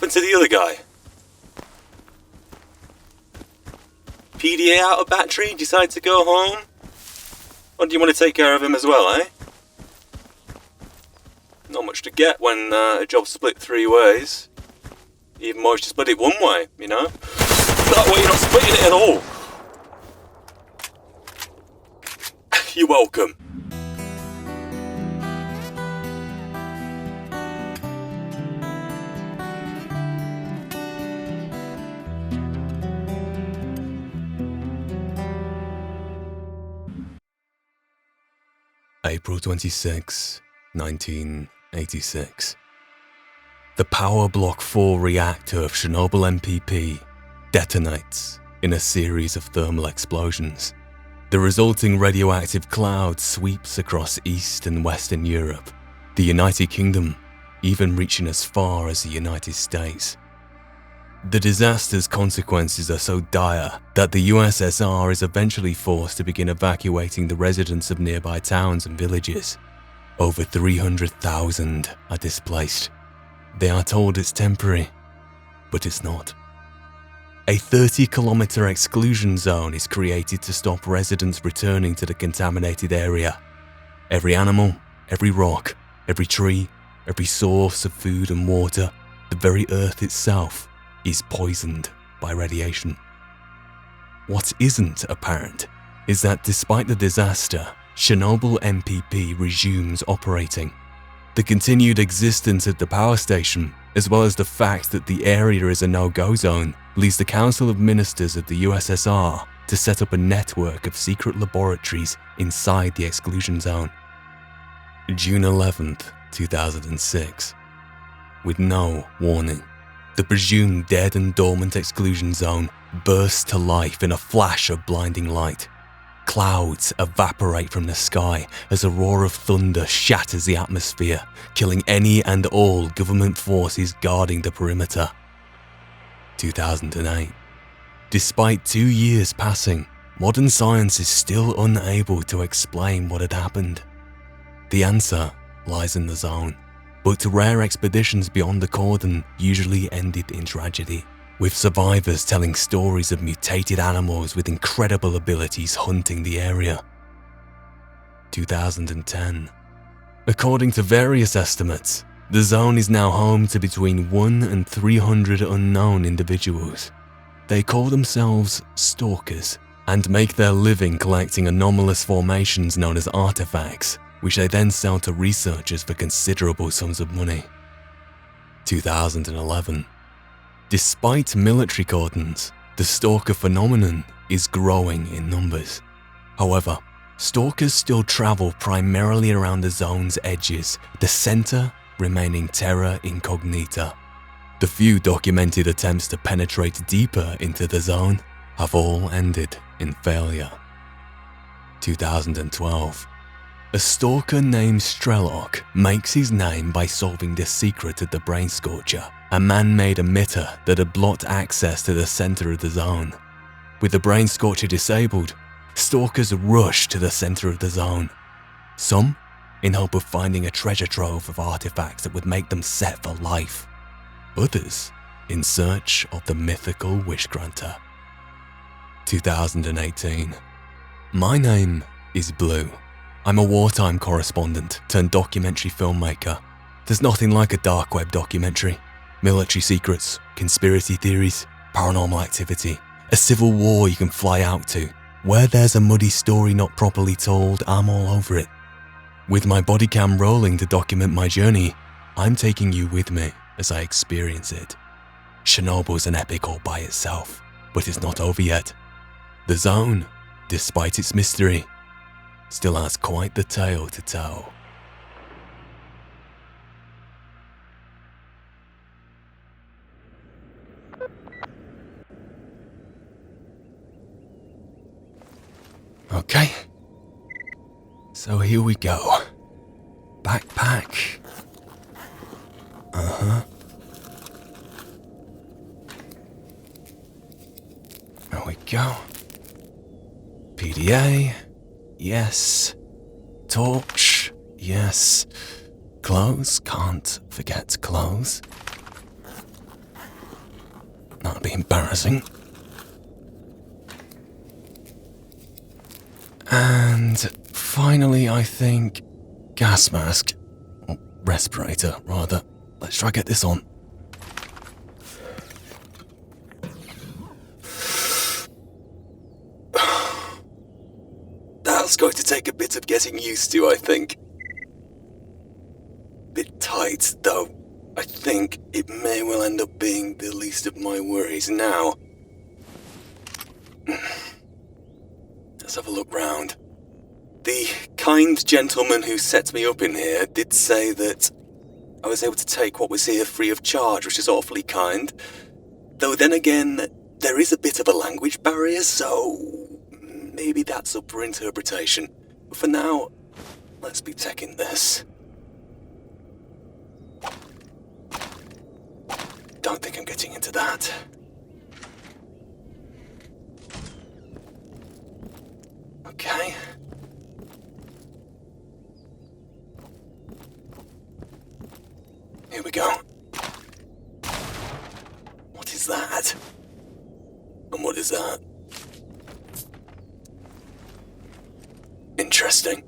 happened to the other guy? PDA out of battery, decide to go home? Or do you want to take care of him as well, eh? Not much to get when a job's split 3 ways. Even more to split it 1 way, you know? That way you're not splitting it at all. You're welcome. April 26, 1986. The Power Block 4 reactor of Chernobyl MPP detonates in a series of thermal explosions. The resulting radioactive cloud sweeps across East and Western Europe, the United Kingdom, even reaching as far as the United States. The disaster's consequences are so dire that the USSR is eventually forced to begin evacuating the residents of nearby towns and villages. Over 300,000 are displaced. They are told it's temporary, but it's not. A 30-kilometer exclusion zone is created to stop residents returning to the contaminated area. Every animal, every rock, every tree, every source of food and water, the very earth itself, is poisoned by radiation. What isn't apparent is that despite the disaster, Chernobyl MPP resumes operating. The continued existence of the power station, as well as the fact that the area is a no-go zone, leads the Council of Ministers of the USSR to set up a network of secret laboratories inside the exclusion zone. June 11th, 2006. With no warning, the presumed dead and dormant exclusion zone bursts to life in a flash of blinding light. Clouds evaporate from the sky as a roar of thunder shatters the atmosphere, killing any and all government forces guarding the perimeter. 2008. Despite 2 years passing, modern science is still unable to explain what had happened. The answer lies in the zone, but rare expeditions beyond the cordon usually ended in tragedy, with survivors telling stories of mutated animals with incredible abilities hunting the area. 2010. According to various estimates, the zone is now home to between 1 and 300 unknown individuals. They call themselves stalkers and make their living collecting anomalous formations known as artifacts, which they then sell to researchers for considerable sums of money. 2011. Despite military cordons, the stalker phenomenon is growing in numbers. However, stalkers still travel primarily around the zone's edges, the center remaining terra incognita. The few documented attempts to penetrate deeper into the zone have all ended in failure. 2012. A stalker named S.T.A.L.K.E.R makes his name by solving the secret of the brain scorcher, a man-made emitter that had blocked access to the center of the zone. With the brain scorcher disabled, stalkers rush to the center of the zone. Some in hope of finding a treasure trove of artifacts that would make them set for life. Others in search of the mythical wish granter. 2018. My name is Blue. I'm a wartime correspondent turned documentary filmmaker. There's nothing like a dark web documentary. Military secrets, conspiracy theories, paranormal activity, a civil war you can fly out to. Where there's a muddy story not properly told, I'm all over it. With my body cam rolling to document my journey, I'm taking you with me as I experience it. Chernobyl's an epic all by itself, but it's not over yet. The zone, despite its mystery, still has quite the tale to tell. Okay, so here we go. Backpack. There we go. PDA. Yes. Torch. Yes. Clothes. Can't forget clothes. be embarrassing. And finally, I think gas mask. Or respirator, rather. Let's try get this on. That's going to take a bit of getting used to, I think. Bit tight, though. I think it may well end up being the least of my worries now. Let's have a look round. The kind gentleman who set me up in here did say that I was able to take what was here free of charge, which is awfully kind. Though then again, there is a bit of a language barrier, so maybe that's up for interpretation. But for now, let's be taking this. Don't think I'm getting into that. Okay. Here we go. What is that? And what is that? Interesting.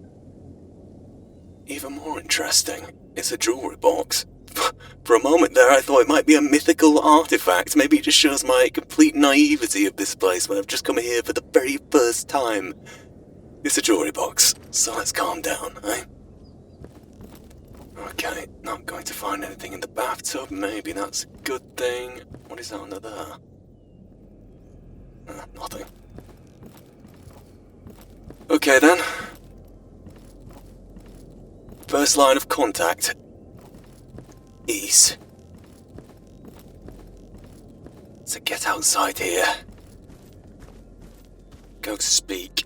Even more interesting, it's a jewelry box. For a moment there, I thought it might be a mythical artifact. Maybe it just shows my complete naivety of this place when I've just come here for the very first time. It's a jewelry box, so let's calm down, eh? Okay, not going to find anything in the bathtub. Maybe that's a good thing. What is that under there? Nothing. Okay then. First line of contact. Ease. So get outside here. Go speak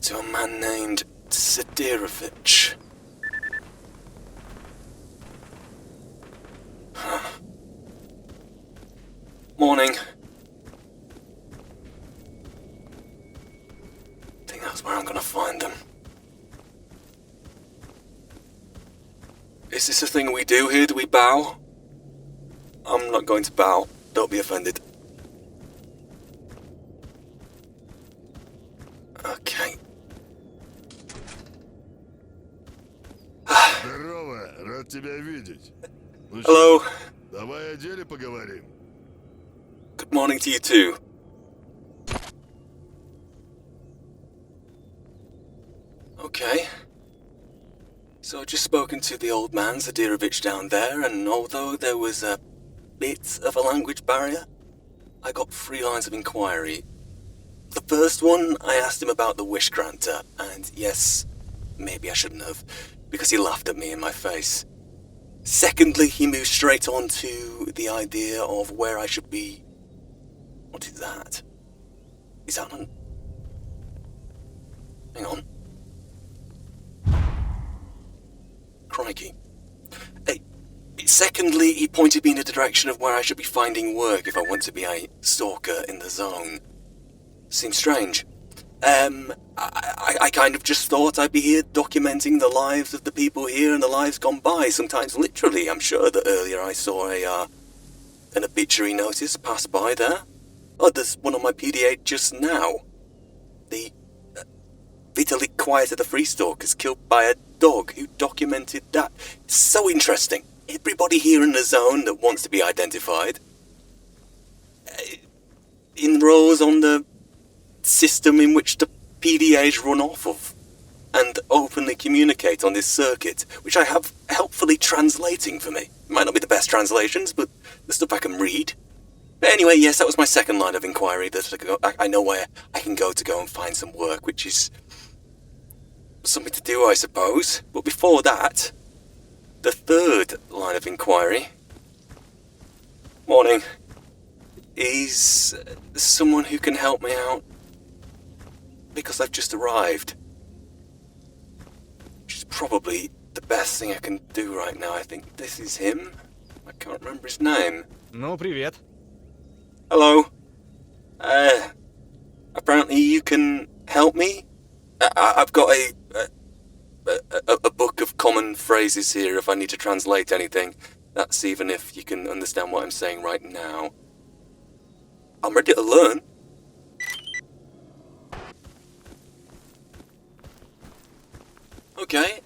to a man named Jellyfish. Morning. Think that's where I'm gonna find them. Is this a thing we do here? Do we bow? I'm not going to bow. Don't be offended. Okay. Здорово, рад тебя видеть. Ну Hello. что, давай о деле поговорим. Good morning to you too. Okay. So I've just spoken to the old man, Jellyfish, down there, and although there was a bit of a language barrier, I got 3 lines of inquiry. The first one, I asked him about the wish granter, and yes, maybe I shouldn't have, because he laughed at me in my face. Secondly, he moved straight on to the idea of where I should be. What is that? Is that an... Hang on. Crikey. Secondly, he pointed me in the direction of where I should be finding work if I want to be a stalker in the zone. Seems strange. I kind of just thought I'd be here documenting the lives of the people here and the lives gone by, sometimes literally. I'm sure that earlier I saw an obituary notice pass by there. Oh, there's one on my PDA just now. The Vitally Quiet of the Free Stalkers killed by a dog. Who documented that? It's so interesting. Everybody here in the zone that wants to be identified enrolls on the system in which the PDAs run off of and openly communicate on this circuit, which I have helpfully translating for me. Might not be the best translations, but the stuff I can read. But anyway, yes, that was my second line of inquiry, that I know where I can go and find some work, which is something to do, I suppose. But before that, the third line of inquiry, morning, is someone who can help me out because I've just arrived. Which is probably the best thing I can do right now. I think this is him. I can't remember his name. Ну, привет. Hello. Apparently you can help me? I've got a book of common phrases here if I need to translate anything. That's even if you can understand what I'm saying right now. I'm ready to learn. Okay,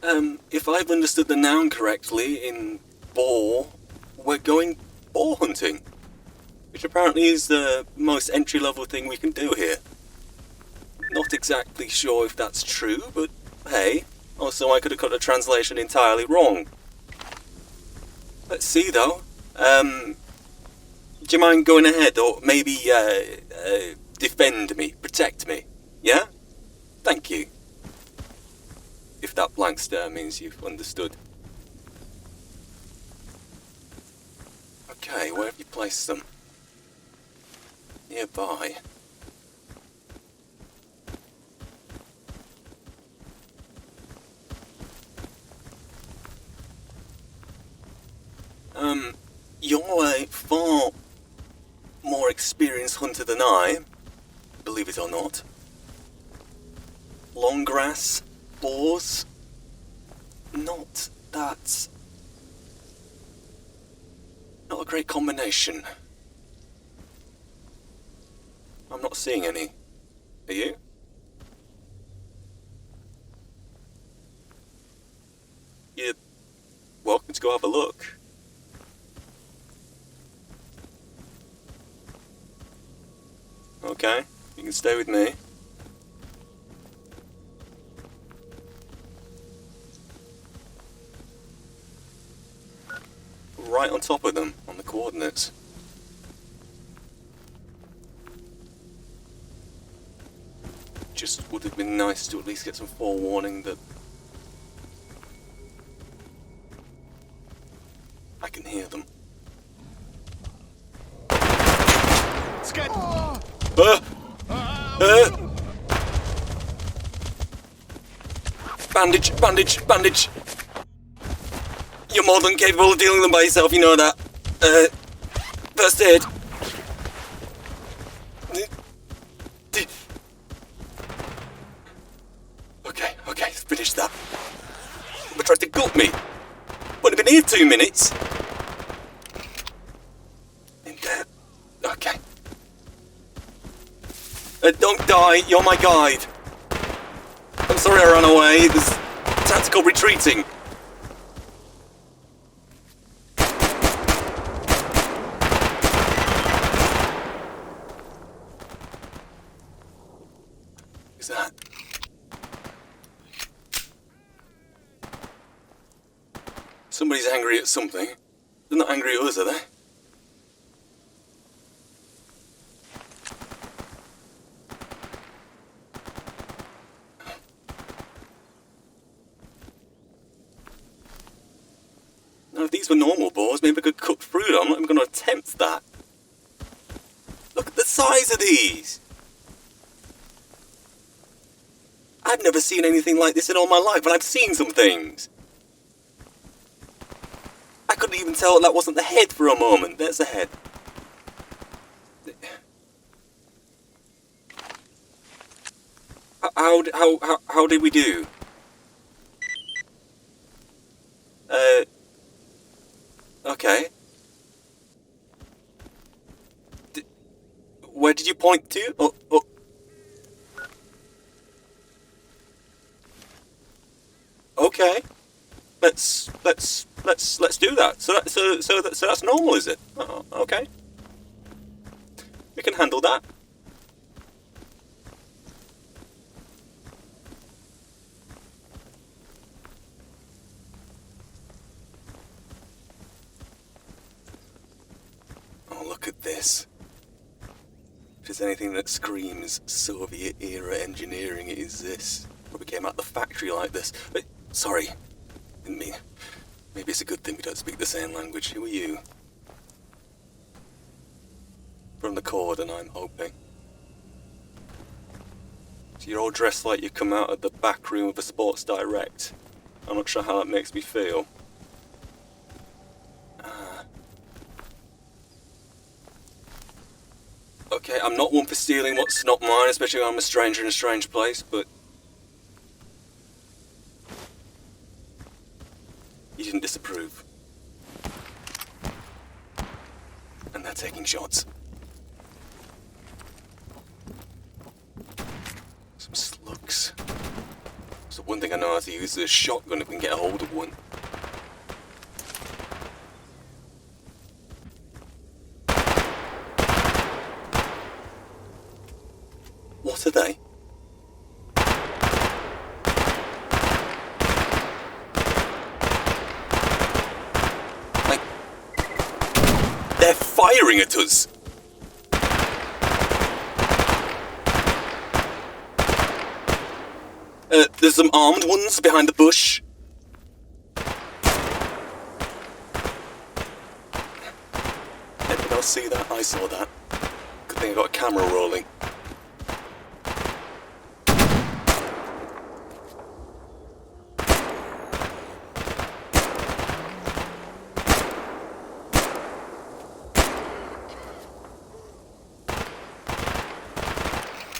if I've understood the noun correctly, in boar, we're going boar hunting. Which apparently is the most entry-level thing we can do here. Not exactly sure if that's true, but hey, also I could have got the translation entirely wrong. Let's see though. Do you mind going ahead, or maybe, defend me, protect me? Yeah? Thank you. If that blank stare means you've understood. Okay, where have you placed them? Nearby. You're a far more experienced hunter than I, believe it or not. Long grass, boars, not a great combination. I'm not seeing any. Are you? You're welcome to go have a look. Okay, you can stay with me. Right on top of them, on the coordinates. Just would have been nice to at least get some forewarning that I can hear them. Bandage, bandage, bandage. You're more than capable of dealing with them by yourself, you know that. First aid. Okay, finish that. They tried to gut me. Wouldn't have been here 2 minutes. In there. Okay. Don't die, you're my guide. I'm sorry I ran away. There's tactical retreating. Who's that? Somebody's angry at something. They're not angry at us, are they? Now, if these were normal boars, maybe I could cut through them. I'm not even going to attempt that. Look at the size of these! I've never seen anything like this in all my life, and I've seen some things. I couldn't even tell that wasn't the head for a moment. There's the head. How did we do? Okay. Where did you point to? Oh. Okay. Let's do that. So that's normal, is it? Oh, okay. We can handle that. Oh, look at this. If there's anything that screams Soviet-era engineering, it is this. Probably came out the factory like this. But, sorry. Didn't mean. Maybe it's a good thing we don't speak the same language. Who are you? From the Cordoned, I'm hoping. So you're all dressed like you come out of the back room of a Sports Direct. I'm not sure how that makes me feel. Okay, I'm not one for stealing what's not mine, especially when I'm a stranger in a strange place, but... You didn't disapprove. And they're taking shots. embarks. So one thing I know how to use is a shotgun if we can get a hold of one. What are they? Like, they're firing at us! There's some armed ones behind the bush. Did I see that? I saw that. Good thing I got a camera rolling.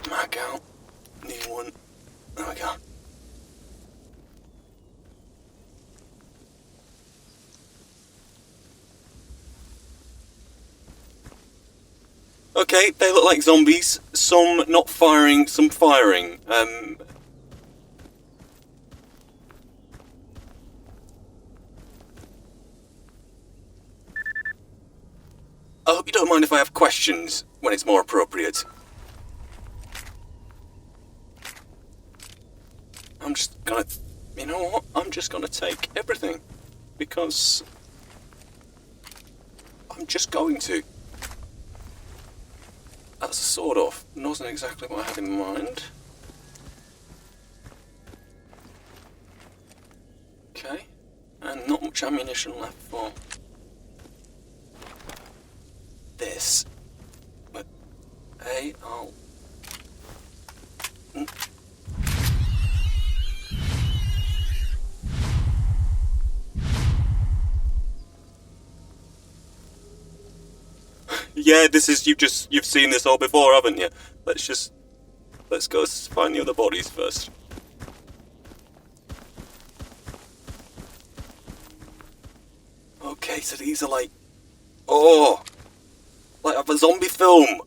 Mag out. New one. There we go. Okay, they look like zombies. Some not firing, some firing. I hope you don't mind if I have questions when it's more appropriate. I'm just gonna... You know what? I'm just gonna take everything. Because... I'm just going to. That's sort of. Wasn't exactly what I had in mind. Okay. And not much ammunition left for this. But, hey, I'll... Yeah, this is, you've seen this all before, haven't you? Let's go find the other bodies first. Okay, so these are like, like a zombie film.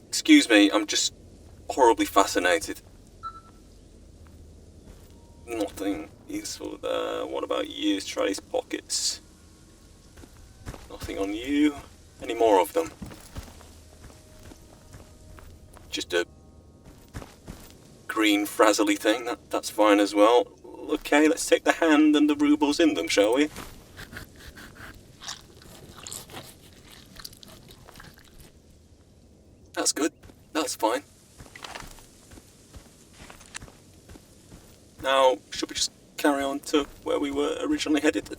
Excuse me, I'm just horribly fascinated. Nothing useful there. What about you? Try these pockets. Nothing on you. Any more of them? Just a green frazzly thing. That's fine as well. Okay, let's take the hand and the rubles in them, shall we? That's good. That's fine. Now, should we just carry on to where we were originally headed?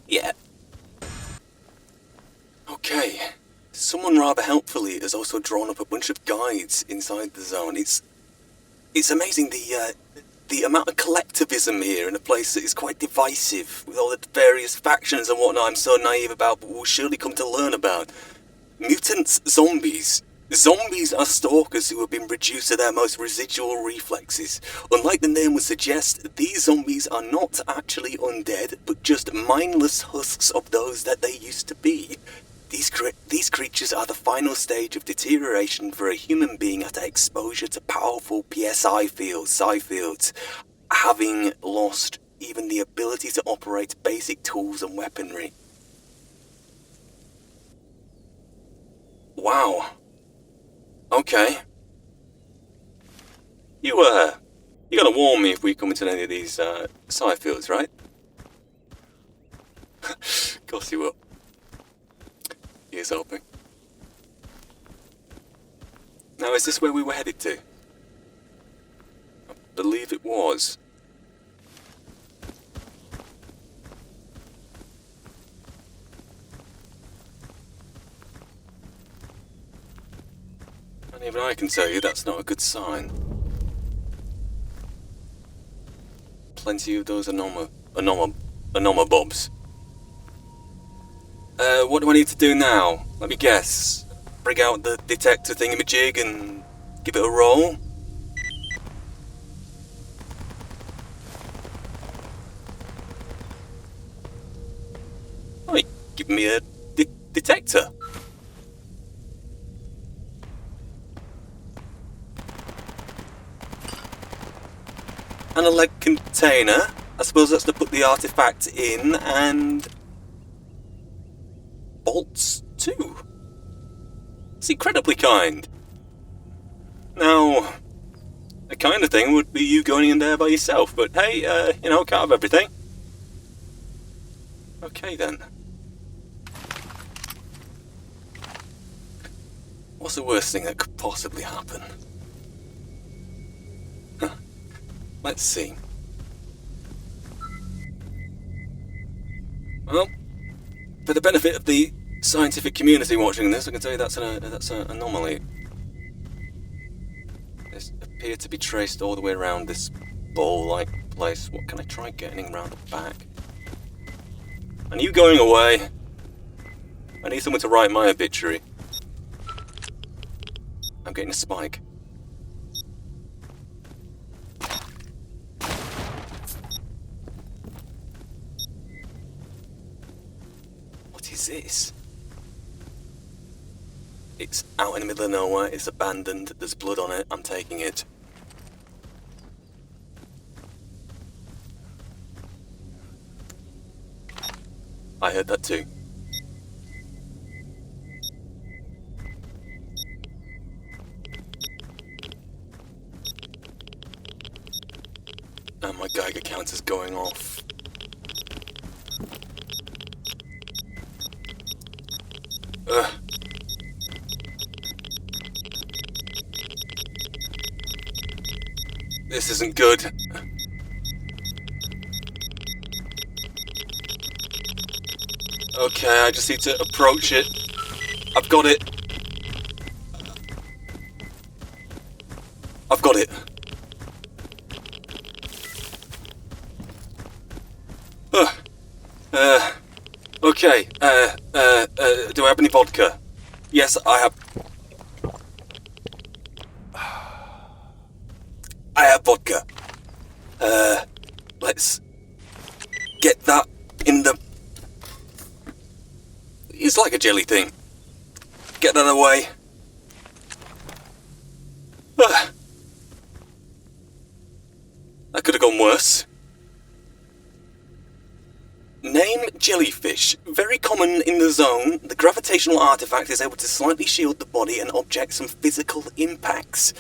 Yeah. Okay. Someone rather helpfully has also drawn up a bunch of guides inside the zone. It's amazing the amount of collectivism here in a place that is quite divisive, with all the various factions and whatnot I'm so naive about, but we'll surely come to learn about. Mutants, zombies. Zombies are stalkers who have been reduced to their most residual reflexes. Unlike the name would suggest, these zombies are not actually undead, but just mindless husks of those that they used to be. These creatures are the final stage of deterioration for a human being at exposure to powerful PSI fields, psi fields, having lost even the ability to operate basic tools and weaponry. Wow. Okay. You're gonna warn me if we come into any of these, psi fields, right? Of course you will. Here's hoping. Now, is this where we were headed to? I believe it was. And even I can tell you that's not a good sign. Plenty of those anomabobs. What do I need to do now? Let me guess. Bring out the detector thingamajig and give it a roll? Oh, give me a detector. And a lead container. I suppose that's to put the artifact in, and bolts too. It's incredibly kind. Now, the kind of thing would be you going in there by yourself, but hey, can't have everything. Okay then. What's the worst thing that could possibly happen? Let's see. Well, for the benefit of the scientific community watching this, I can tell you that's an anomaly. This appeared to be traced all the way around this bowl-like place. What can I try getting around the back? And you going away? I need someone to write my obituary. I'm getting a spike. What is this? It's out in the middle of nowhere, it's abandoned, there's blood on it, I'm taking it. I heard that too. And my Geiger counter's going off. Ugh. This isn't good. Okay, I just need to approach it. I've got it. I've got it. Okay, do I have any vodka? Yes, I have. I have vodka. Let's get that in the... It's like a jelly thing. Get that away. That could have gone worse. Name Jellyfish. Very common in the zone, the gravitational artifact is able to slightly shield the body and objects from physical impacts.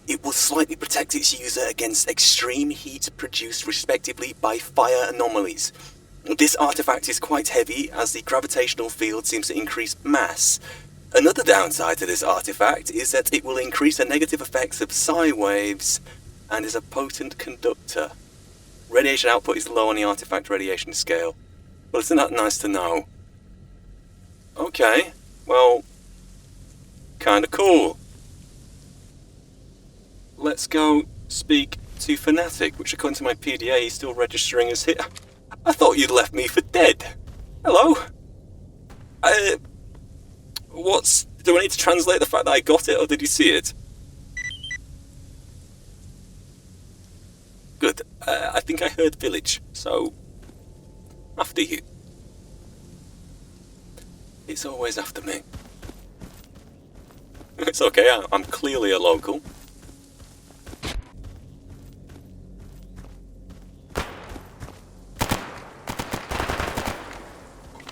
It will slightly protect its user against extreme heat produced respectively by fire anomalies. This artifact is quite heavy as the gravitational field seems to increase mass. Another downside to this artifact is that it will increase the negative effects of psi waves and is a potent conductor. Radiation output is low on the artifact radiation scale. Well, isn't that nice to know? Okay, well, kinda cool. Let's go speak to Fanatic, which according to my PDA is still registering as hit. I thought you'd left me for dead. Hello? Do I need to translate the fact that I got it, or did you see it? Good. I think I heard village, so... After you. It's always after me. It's okay, I'm clearly a local.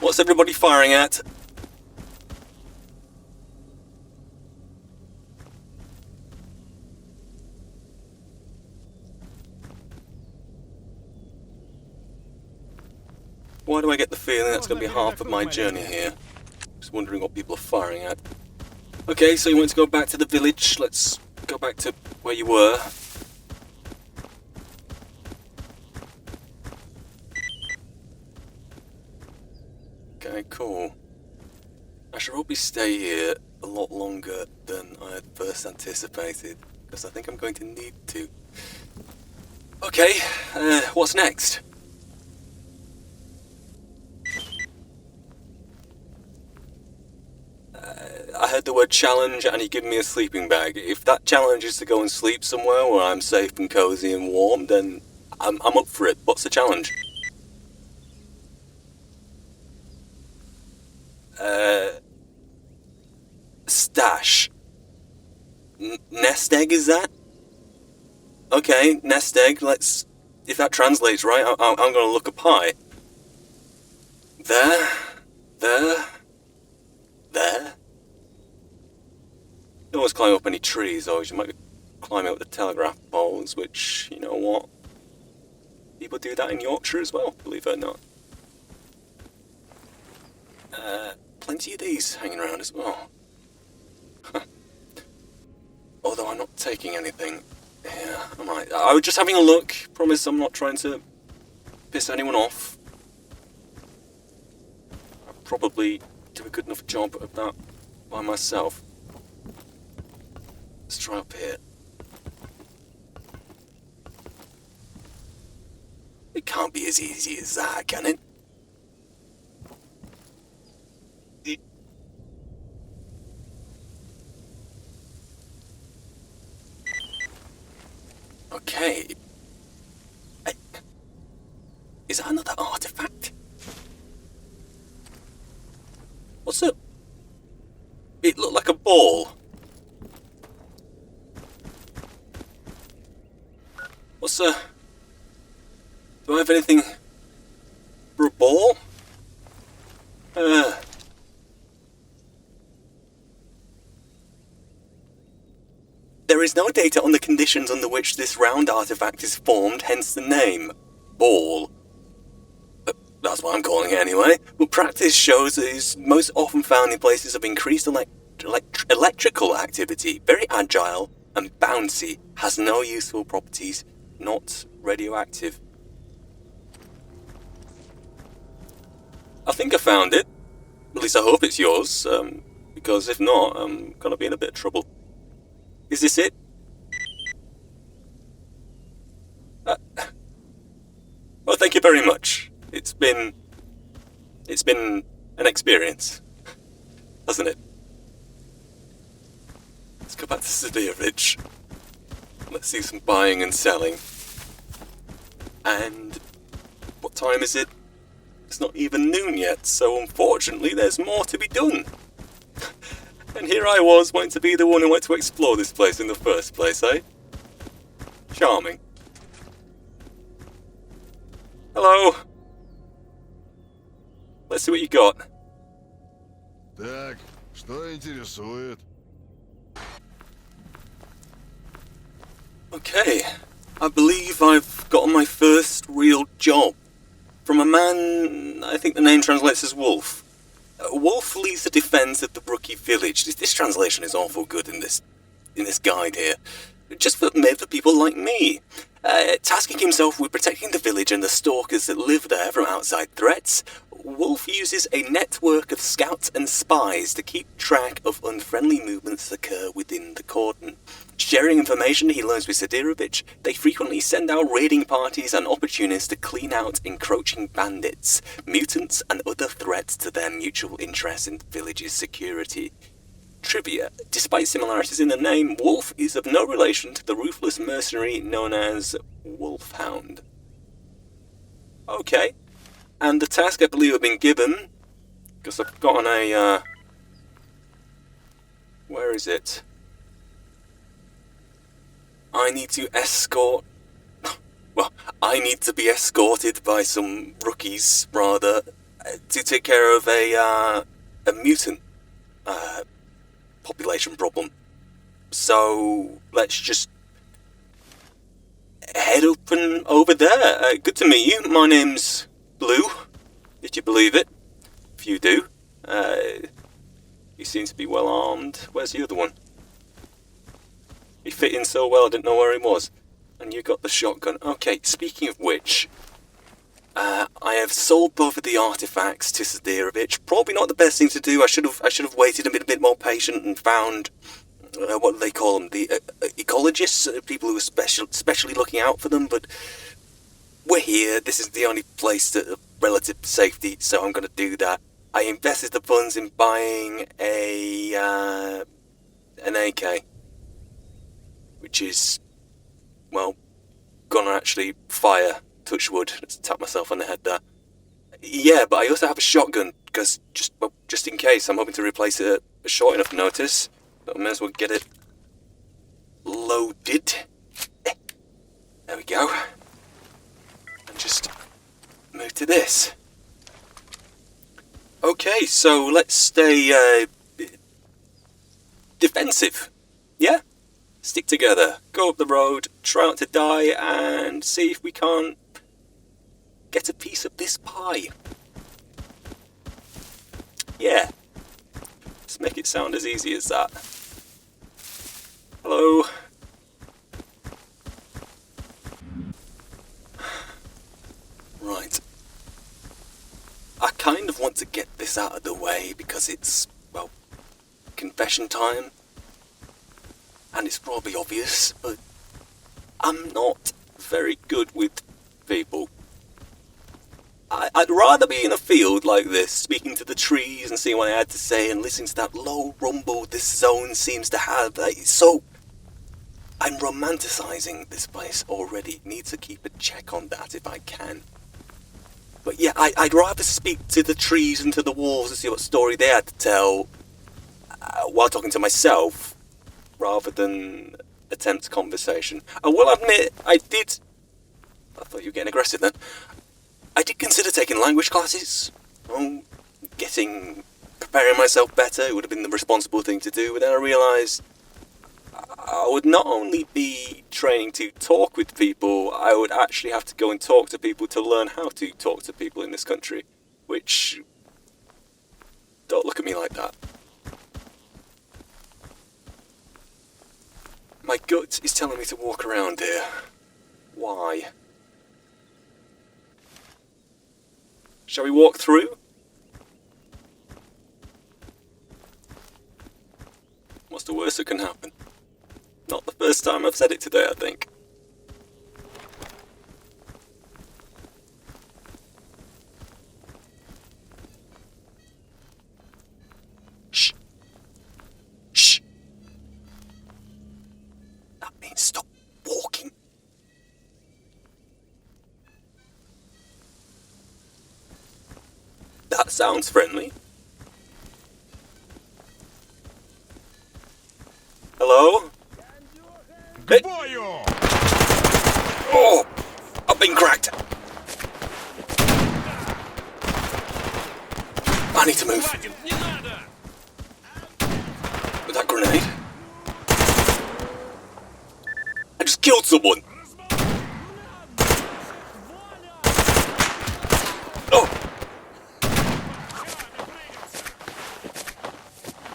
What's everybody firing at? Why do I get the feeling that's going to be half of my journey here? Just wondering what people are firing at. Okay, so you want to go back to the village. Let's go back to where you were. Okay, cool. I should probably stay here a lot longer than I had first anticipated, because I think I'm going to need to. Okay, what's next? I heard the word challenge and he gave me a sleeping bag. If that challenge is to go and sleep somewhere where I'm safe and cozy and warm, then I'm up for it. What's the challenge? Stash. Nest egg, is that? Okay, nest egg, let's if that translates right, I'm going to look up high. There. You don't always climb up any trees, or you might be climbing up the telegraph poles, which, you know what? People do that in Yorkshire as well, believe it or not. Plenty of these hanging around as well. Although I'm not taking anything. Yeah, I was just having a look. Promise I'm not trying to piss anyone off. I'll probably do a good enough job of that by myself. Let's try up here. It can't be as easy as that, can it? Okay. Is that another artifact? What's it? It looked like a ball. What's do I have anything for a ball? There is no data on the conditions under which this round artifact is formed, hence the name, ball. That's what I'm calling it anyway. But practice shows that it is most often found in places of increased electrical activity, very agile and bouncy, has no useful properties, not radioactive. I think I found it. At least I hope it's yours, because if not, I'm gonna be in a bit of trouble. Is this it? Well, thank you very much. It's been an experience, hasn't it? Let's go back to S.T.A.L.K.E.R. Let's do some buying and selling. And what time is it? It's not even noon yet, so unfortunately there's more to be done. And here I was, wanting to be the one who went to explore this place in the first place, eh? Charming. Hello. Let's see what you got. Так, что интересует? Okay, I believe I've gotten my first real job. From a man, I think the name translates as Wolf. Wolf leads the defence of the rookie village. This translation is awful good in this guide here. Just made for people like me. Tasking himself with protecting the village and the stalkers that live there from outside threats, Wolf uses a network of scouts and spies to keep track of unfriendly movements that occur within the cordon. Sharing information he learns with Sadirovich, they frequently send out raiding parties and opportunists to clean out encroaching bandits, mutants, and other threats to their mutual interest in the village's security. Trivia: despite similarities in the name, Wolf is of no relation to the ruthless mercenary known as Wolfhound. Okay, and the task I believe I've been given, because I've gotten a, where is it? I need to be escorted by some rookies, rather, to take care of a mutant, population problem. So, let's just head up and over there. Good to meet you. My name's Blue, if you believe it. If you do. You seem to be well armed. Where's the other one? He fit in so well I didn't know where he was. And you got the shotgun. Okay, speaking of which, I have sold both of the artifacts to Sadirovich. Probably not the best thing to do. I should have waited a bit more patient and found what do they call them? The ecologists, people who are specially looking out for them. But we're here. This is the only place that of relative safety, so I'm going to do that. I invested the funds in buying an AK, which is, well, gonna actually fire. Touch wood. Let's tap myself on the head there. Yeah, but I also have a shotgun, because just in case, I'm hoping to replace it at short enough notice. But I may as well get it loaded. There we go. to this. Okay, so let's stay defensive. Yeah? Stick together, go up the road, try not to die, and see if we can't get a piece of this pie. Yeah. Let's make it sound as easy as that. Hello. Right. I kind of want to get this out of the way because it's, well, confession time. And it's probably obvious, but I'm not very good with people. I'd rather be in a field like this, speaking to the trees and seeing what I had to say and listening to that low rumble this zone seems to have. So, I'm romanticising this place already. Need to keep a check on that if I can. But yeah, I'd rather speak to the trees and to the walls and see what story they had to tell while talking to myself, rather than attempt conversation. I will admit, I thought you were getting aggressive then. I did consider taking language classes. Preparing myself better. It would have been the responsible thing to do, but then I realised I would not only be training to talk with people, I would actually have to go and talk to people to learn how to talk to people in this country. Which, don't look at me like that. My gut is telling me to walk around here. Why? Shall we walk through? What's the worst that can happen? Not the first time I've said it today, I think. Shh. Shh. That means stop walking. That sounds friendly. Hello? Hey. Oh! I've been cracked! I need to move. With that grenade? I just killed someone! Oh!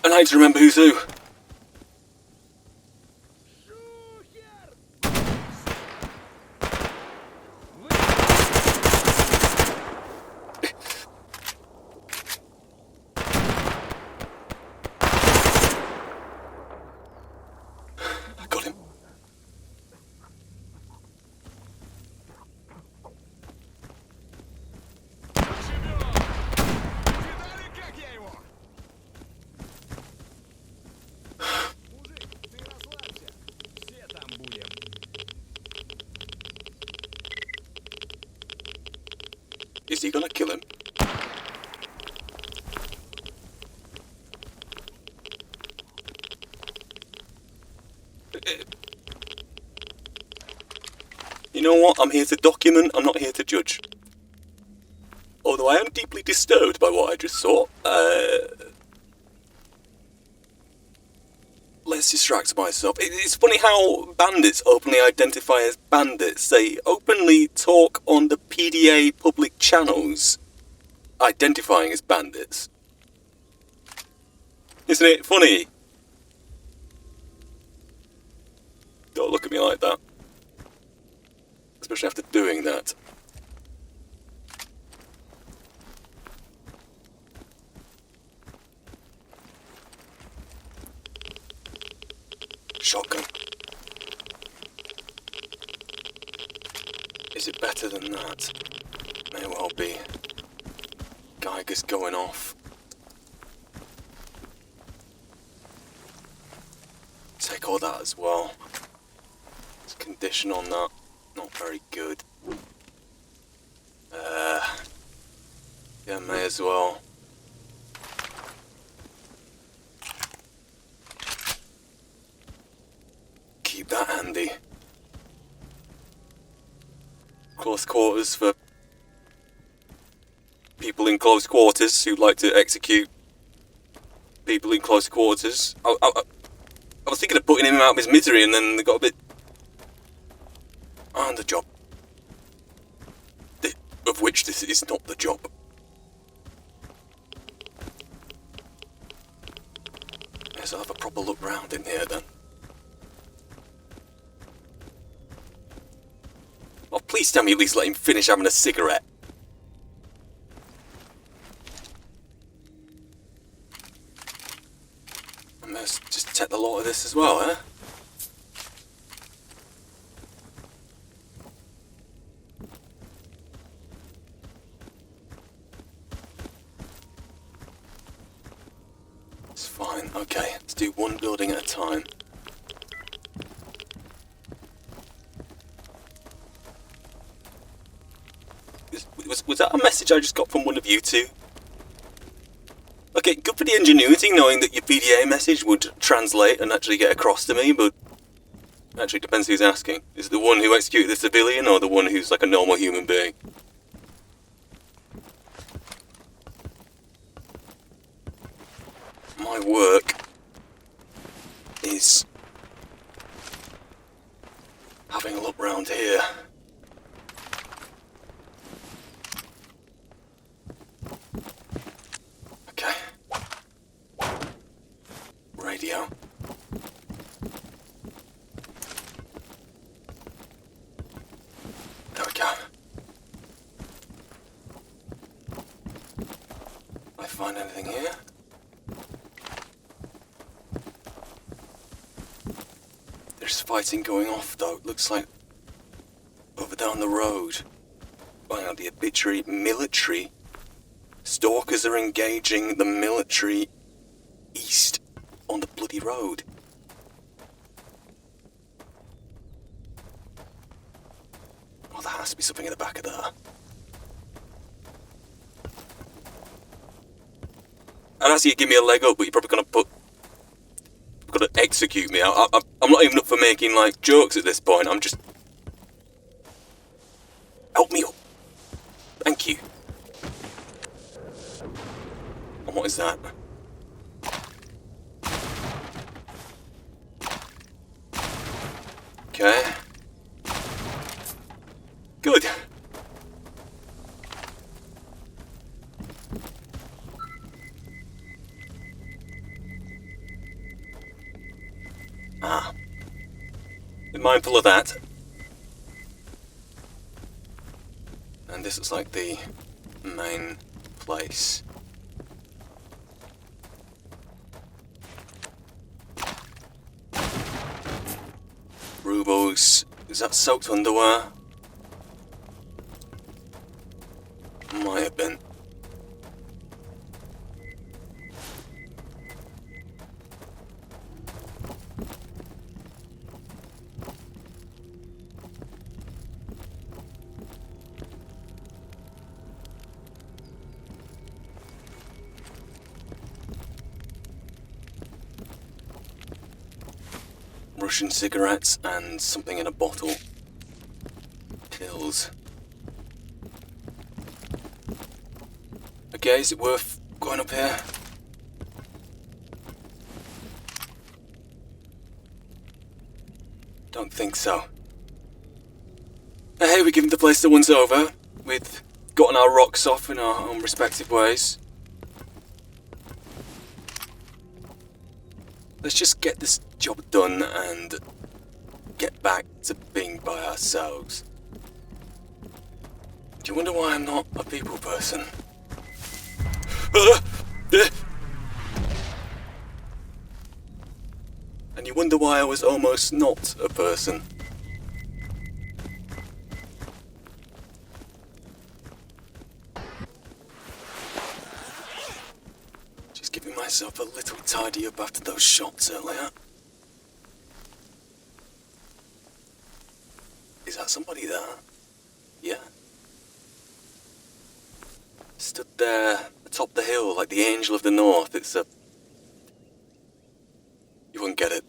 And I need to remember who's who. I got him. Is he gonna kill him? You know what? I'm here to document, I'm not here to judge. Although I am deeply disturbed by what I just saw. Let's distract myself. It's funny how bandits openly identify as bandits. They openly talk on the PDA public channels, identifying as bandits. Isn't it funny? Don't look at me like that. Especially after doing that. Shotgun. Is it better than that? May well be. Geiger's going off. Take all that as well. There's condition on that. Not very good. Yeah, may as well. Keep that handy. Close quarters for people in close quarters who like to execute people in close quarters. I was thinking of putting him out of his misery, and then they got a bit on the job. Of which this is not the job. Yes, I'll have a proper look round in here then. Oh, please tell me at least let him finish having a cigarette. I must just take the lot of this as well, eh? It's fine, okay, let's do one building at a time. Was that a message I just got from one of you two? Okay, good for the ingenuity knowing that your PDA message would translate and actually get across to me, but actually it depends who's asking. Is it the one who executed the civilian or the one who's like a normal human being? My work is having a look round here. Okay. Radio. There we go. I find anything here? There's fighting going off though, it looks like over down the road. Wow, the obituary military. Stalkers are engaging the military east on the bloody road. Oh, there has to be something in the back of that. I'd ask you to give me a leg up, but you're probably gonna execute me. I'm not even up for making like jokes at this point. I'm just help me up. Thank you. And what is that? Okay. Good. Ah. Be mindful of that. And this is like the main place. Rubo's. Is that soaked underwear? Might have been. Russian cigarettes and something in a bottle. Pills. Okay, is it worth going up here? Don't think so. Hey, we're giving the place the once over. We've gotten our rocks off in our own respective ways. Let's just get this job done and get back to being by ourselves. Do you wonder why I'm not a people person? And you wonder why I was almost not a person. Just giving myself a little tidy up after those shots earlier. Is that somebody there? Yeah. Stood there atop the hill like the angel of the north. It's a... You wouldn't get it.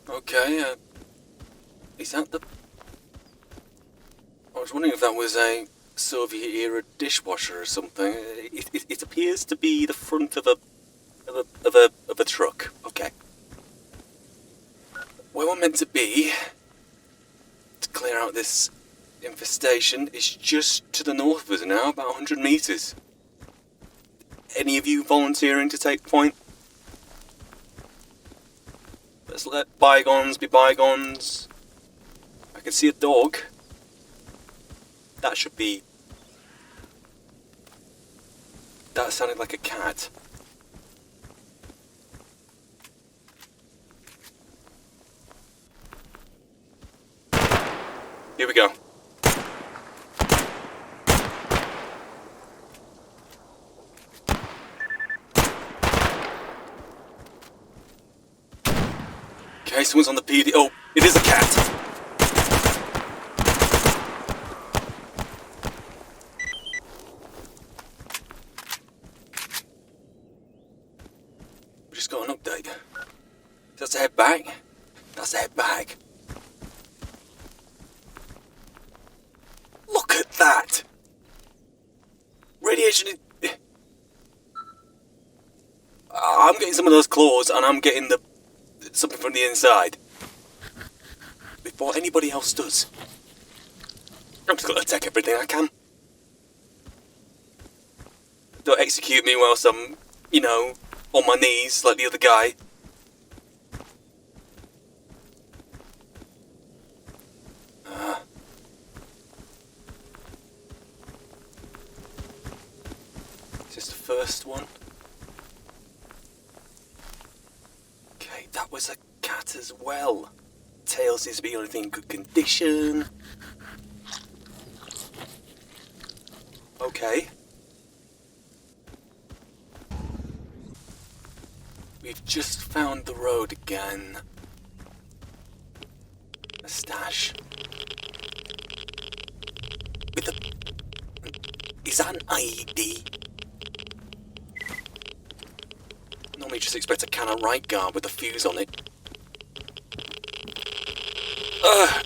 Okay, is that the... I was wondering if that was a Soviet-era dishwasher or something. It appears to be the front of a truck. Okay. Where we're meant to be to clear out this infestation is just to the north of us now, about 100 meters. Any of you volunteering to take point? Let's let bygones be bygones. I can see a dog. That should be... That sounded like a cat. Here we go. Okay, someone's on the PD. Oh, it is a cat. We just got an update. That's a head back. That's a head back. Look at that. Radiation. I'm getting some of those claws, and I'm getting something from the inside. Before anybody else does. I'm just gonna attack everything I can. Don't execute me whilst I'm, on my knees like the other guy. Is this the first one? Okay, that was a cat as well. Tail seems to be in good condition. Okay. We've just found the road again. A stash. Is that an IED? Normally just expect a can of right guard with a fuse on it.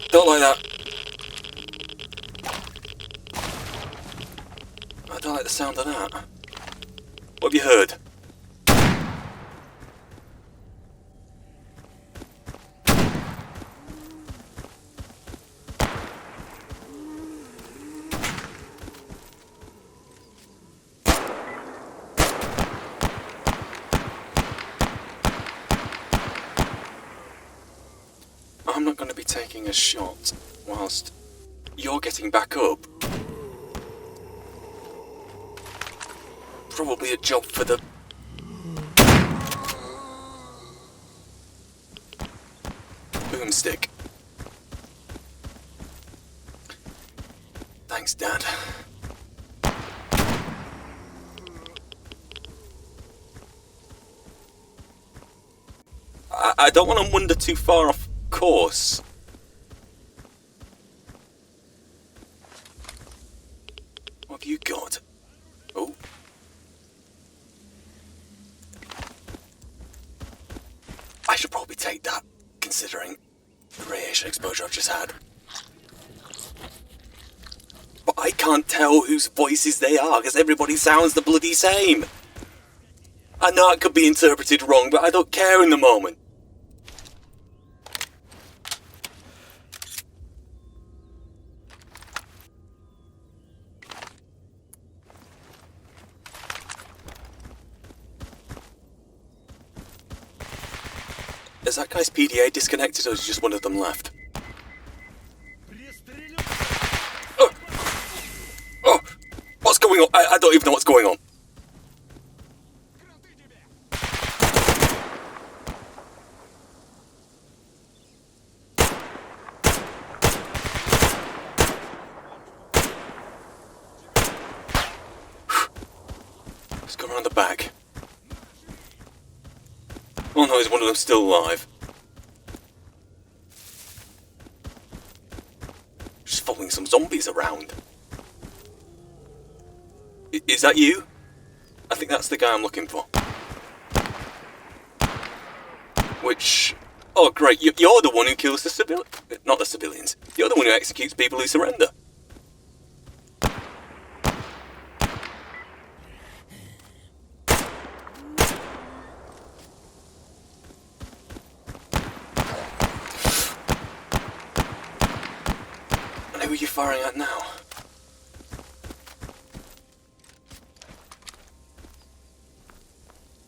Don't like that. I don't like the sound of that. What have you heard? I'm not going to be taking a shot whilst you're getting back up. Probably a job for the... boomstick. Thanks, Dad. I don't want to wander too far off course. What have you got? Oh. I should probably take that, considering the radiation exposure I've just had. But I can't tell whose voices they are, because everybody sounds the bloody same. I know it could be interpreted wrong, but I don't care in the moment. Is that guy's PDA disconnected, or is just one of them left? Oh! What's going on? I don't even know what's going on. Let's go around the back. Oh no, is one of them still alive? Just following some zombies around. Is that you? I think that's the guy I'm looking for. Which... Oh great, you're the one who kills the not the civilians. You're the one who executes people who surrender. Who are you firing at now?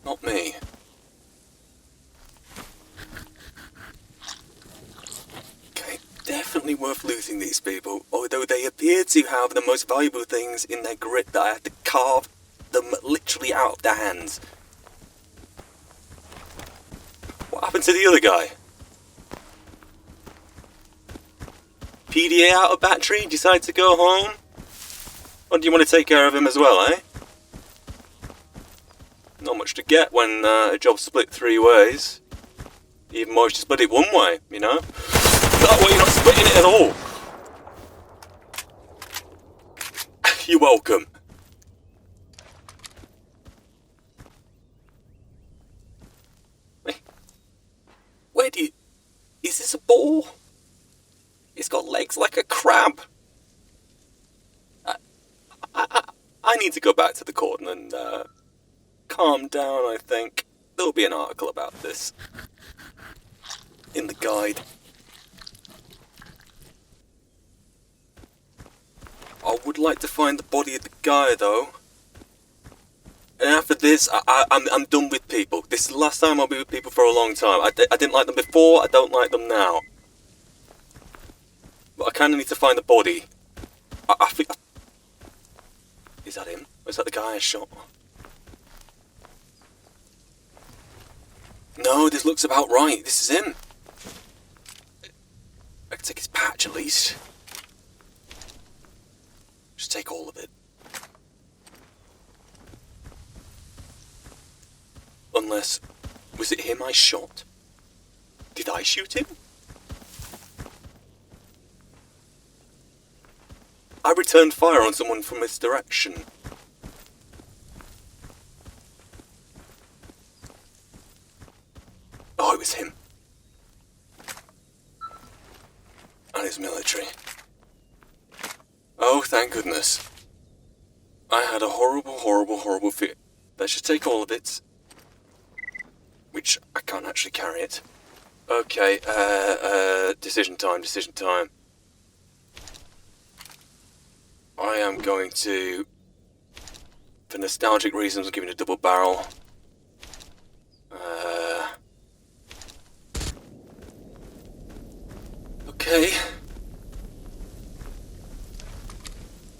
Not me. Okay, definitely worth losing these people, although they appear to have the most valuable things in their grip that I had to carve them literally out of their hands. What happened to the other guy? PDA out of battery, decide to go home? Or do you want to take care of him as well, eh? Not much to get when a job's split 3 ways. Even more if you split it 1 way, you know? That way you're not splitting it at all. You're welcome. Where do you... Is this a ball? It's got legs like a crab. I need to go back to the Cordon and calm down, I think. There'll be an article about this in the guide. I would like to find the body of the guy, though. And after this, I'm done with people. This is the last time I'll be with people for a long time. I didn't like them before, I don't like them now. But I kind of need to find the body. I think... Is that him? Or is that the guy I shot? No, this looks about right. This is him. I can take his patch at least. Just take all of it. Unless... Was it him I shot? Did I shoot him? I returned fire on someone from this direction. Oh, it was him. And his military. Oh, thank goodness. I had a horrible fear. Let's just take all of it. Which, I can't actually carry it. Okay, decision time. I am going to, for nostalgic reasons, give it a double barrel. Okay.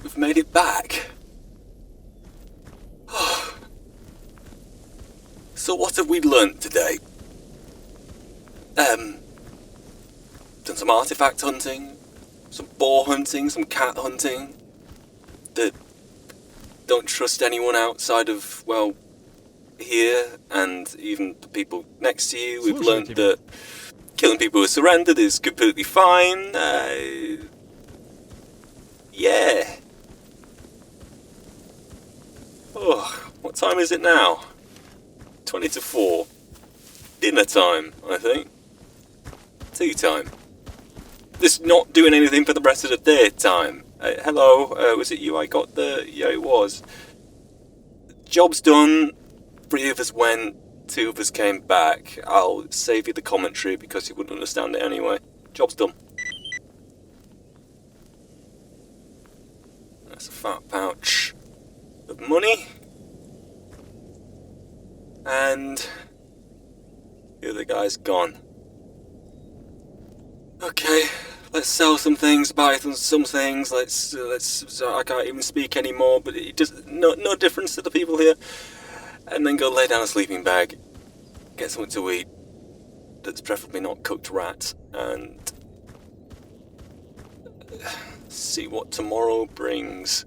We've made it back. So what have we learnt today? Done some artifact hunting, some boar hunting, some cat hunting. Don't trust anyone outside of, well, here, and even the people next to you. We've learned that killing people who surrendered is completely fine. Yeah. Oh, what time is it now? 20 to 4. Dinner time, I think. Tea time. This not doing anything for the rest of the day time. Hello, was it you I got the... Yeah, it was. Job's done. 3 of us went, 2 of us came back. I'll save you the commentary because you wouldn't understand it anyway. Job's done. That's a fat pouch of money. And the other guy's gone. Okay, let's sell some things, buy some things. Let's. I can't even speak anymore, but it just no difference to the people here. And then go lay down a sleeping bag, get something to eat. That's preferably not cooked rat, and see what tomorrow brings.